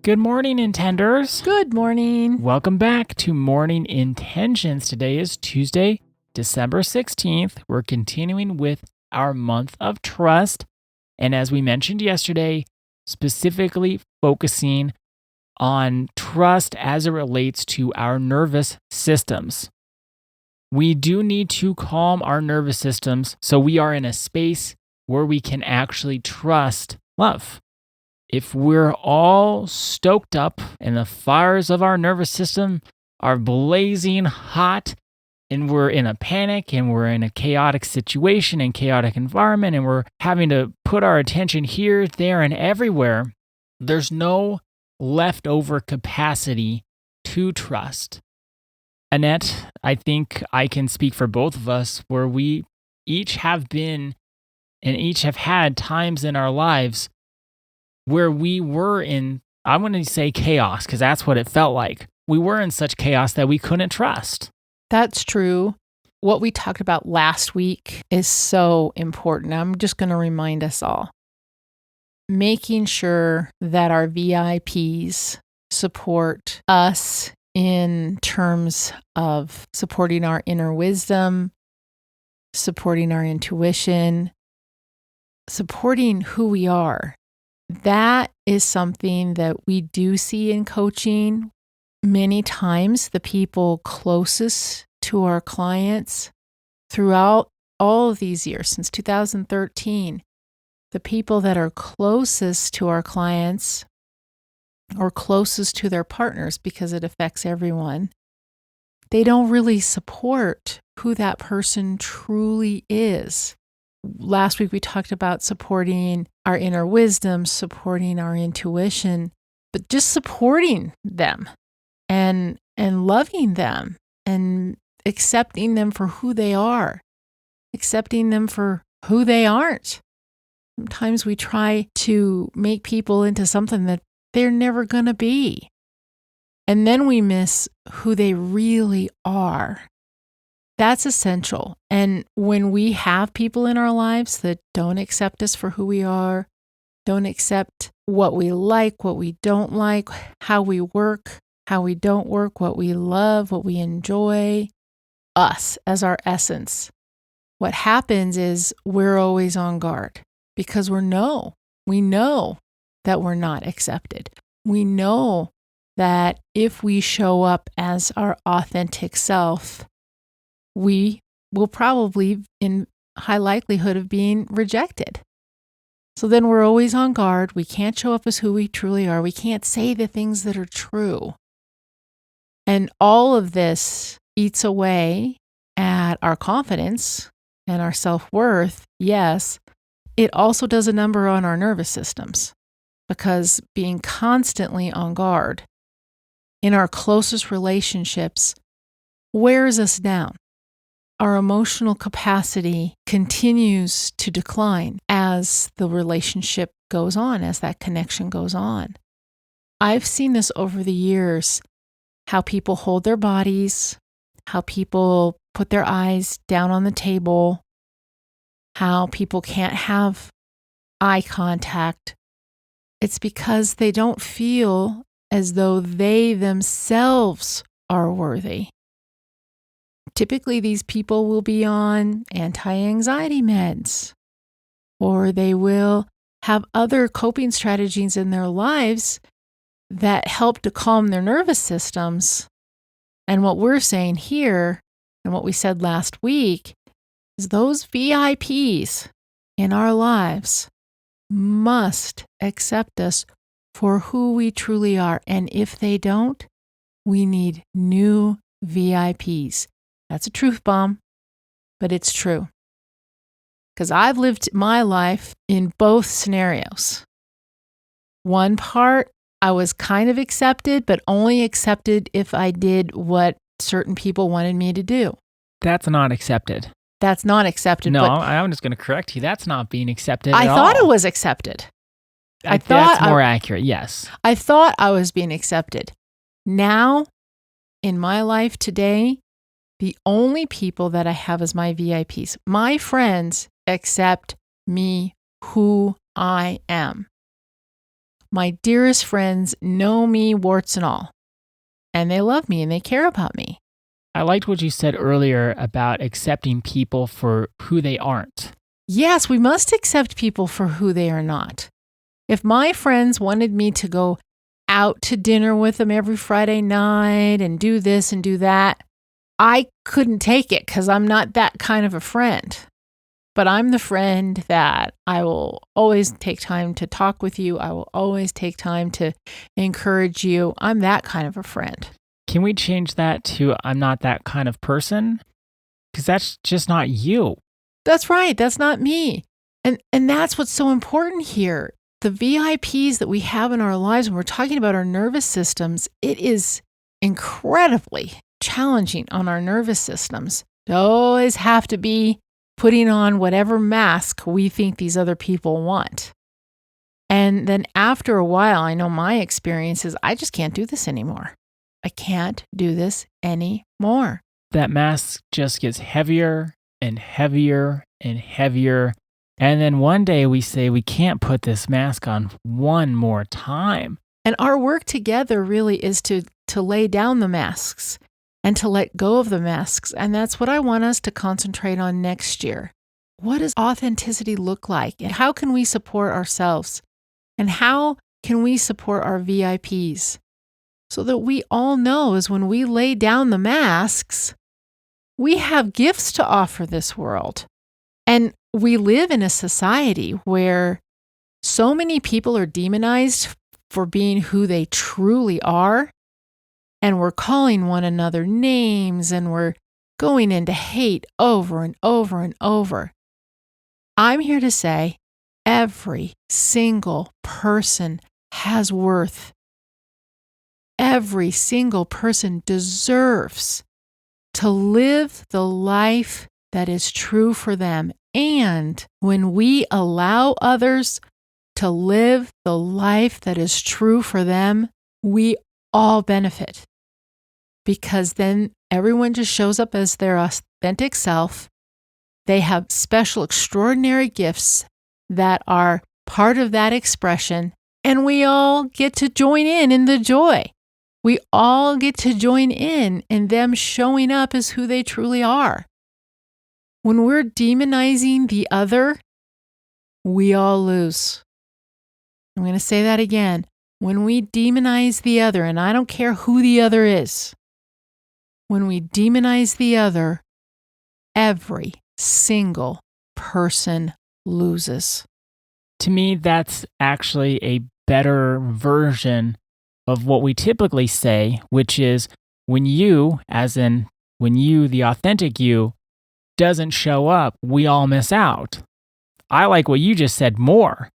Good morning, Intenders. Good morning. Welcome back to Morning Intentions. Today is Tuesday, December 16th. We're continuing with our month of trust. And as we mentioned yesterday, specifically focusing on trust as it relates to our nervous systems. We do need to calm our nervous systems so we are in a space where we can actually trust love. If we're all stoked up and the fires of our nervous system are blazing hot and we're in a panic and we're in a chaotic situation and chaotic environment and we're having to put our attention here, there, and everywhere, there's no leftover capacity to trust. Annette, I think I can speak for both of us where we each have been and each have had times in our lives where we were in, I want to say chaos, because that's what it felt like. We were in such chaos that we couldn't trust. That's true. What we talked about last week is so important. I'm just going to remind us all. Making sure that our VIPs support us in terms of supporting our inner wisdom, supporting our intuition, supporting who we are. That is something that we do see in coaching. Many times, the people closest to our clients throughout all of these years, since 2013, the people that are closest to our clients or closest to their partners, because it affects everyone, they don't really support who that person truly is. Last week, we talked about supporting our inner wisdom, supporting our intuition, but just supporting them and loving them and accepting them for who they are, accepting them for who they aren't. Sometimes we try to make people into something that they're never going to be. And then we miss who they really are. That's essential. And when we have people in our lives that don't accept us for who we are, don't accept what we like, what we don't like, how we work, how we don't work, what we love, what we enjoy, us as our essence, what happens is we're always on guard because we know that we're not accepted. We know that if we show up as our authentic self, we will probably, in high likelihood, of being rejected. So then we're always on guard. We can't show up as who we truly are. We can't say the things that are true. And all of this eats away at our confidence and our self-worth. Yes, it also does a number on our nervous systems because being constantly on guard in our closest relationships wears us down. Our emotional capacity continues to decline as the relationship goes on, as that connection goes on. I've seen this over the years, how people hold their bodies, how people put their eyes down on the table, how people can't have eye contact. It's because they don't feel as though they themselves are worthy. Typically, these people will be on anti-anxiety meds, or they will have other coping strategies in their lives that help to calm their nervous systems. And what we're saying here, and what we said last week, is those VIPs in our lives must accept us for who we truly are. And if they don't, we need new VIPs. That's a truth bomb, but it's true. Because I've lived my life in both scenarios. One part, I was kind of accepted, but only accepted if I did what certain people wanted me to do. That's not accepted. That's not accepted. No, but I'm just going to correct you. That's not being accepted at all. I thought it was accepted. That's more accurate, yes. I thought I was being accepted. Now, in my life today, the only people that I have as my VIPs, my friends, accept me who I am. My dearest friends know me warts and all, and they love me and they care about me. I liked what you said earlier about accepting people for who they aren't. Yes, we must accept people for who they are not. If my friends wanted me to go out to dinner with them every Friday night and do this and do that, I couldn't take it because I'm not that kind of a friend. But I'm the friend that I will always take time to talk with you. I will always take time to encourage you. I'm that kind of a friend. Can we change that to I'm not that kind of person? Because that's just not you. That's right. That's not me. And that's what's so important here. The VIPs that we have in our lives, when we're talking about our nervous systems, it is incredibly challenging on our nervous systems to always have to be putting on whatever mask we think these other people want. And then after a while, I know my experience is I just can't do this anymore. I can't do this anymore. That mask just gets heavier and heavier and heavier. And then one day we say we can't put this mask on one more time. And our work together really is to lay down the masks and to let go of the masks. And that's what I want us to concentrate on next year. What does authenticity look like? And how can we support ourselves? And how can we support our VIPs? So that we all know is when we lay down the masks, we have gifts to offer this world. And we live in a society where so many people are demonized for being who they truly are. And we're calling one another names and we're going into hate over and over and over. I'm here to say every single person has worth. Every single person deserves to live the life that is true for them. And when we allow others to live the life that is true for them, we all benefit. Because then everyone just shows up as their authentic self. They have special, extraordinary gifts that are part of that expression, and we all get to join in the joy. We all get to join in them showing up as who they truly are. When we're demonizing the other, we all lose. I'm going to say that again. When we demonize the other, and I don't care who the other is, when we demonize the other, every single person loses. To me, that's actually a better version of what we typically say, which is when you, the authentic you, doesn't show up, we all miss out. I like what you just said more.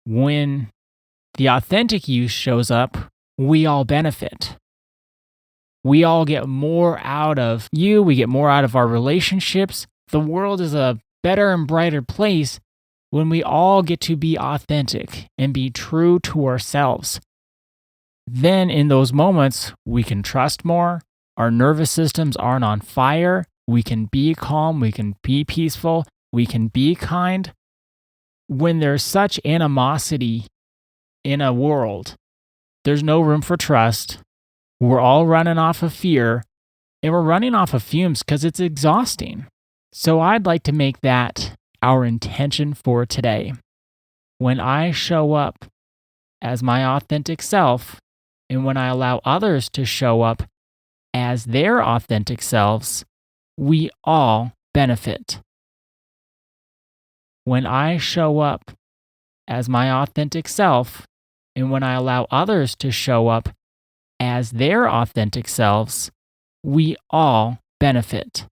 When the authentic you shows up, we all benefit. We all get more out of you. We get more out of our relationships. The world is a better and brighter place when we all get to be authentic and be true to ourselves. Then in those moments, we can trust more. Our nervous systems aren't on fire. We can be calm. We can be peaceful. We can be kind. When there's such animosity in a world, there's no room for trust. We're all running off of fear, and we're running off of fumes because it's exhausting. So I'd like to make that our intention for today. When I show up as my authentic self, and when I allow others to show up as their authentic selves, we all benefit. When I show up as my authentic self, and when I allow others to show up as their authentic selves, we all benefit.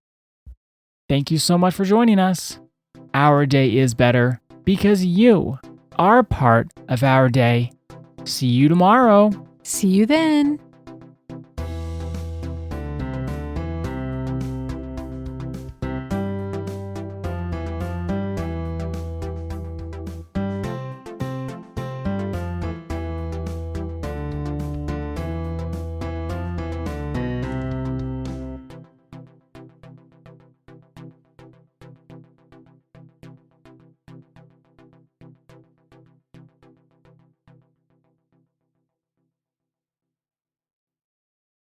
Thank you so much for joining us. Our day is better because you are part of our day. See you tomorrow. See you then.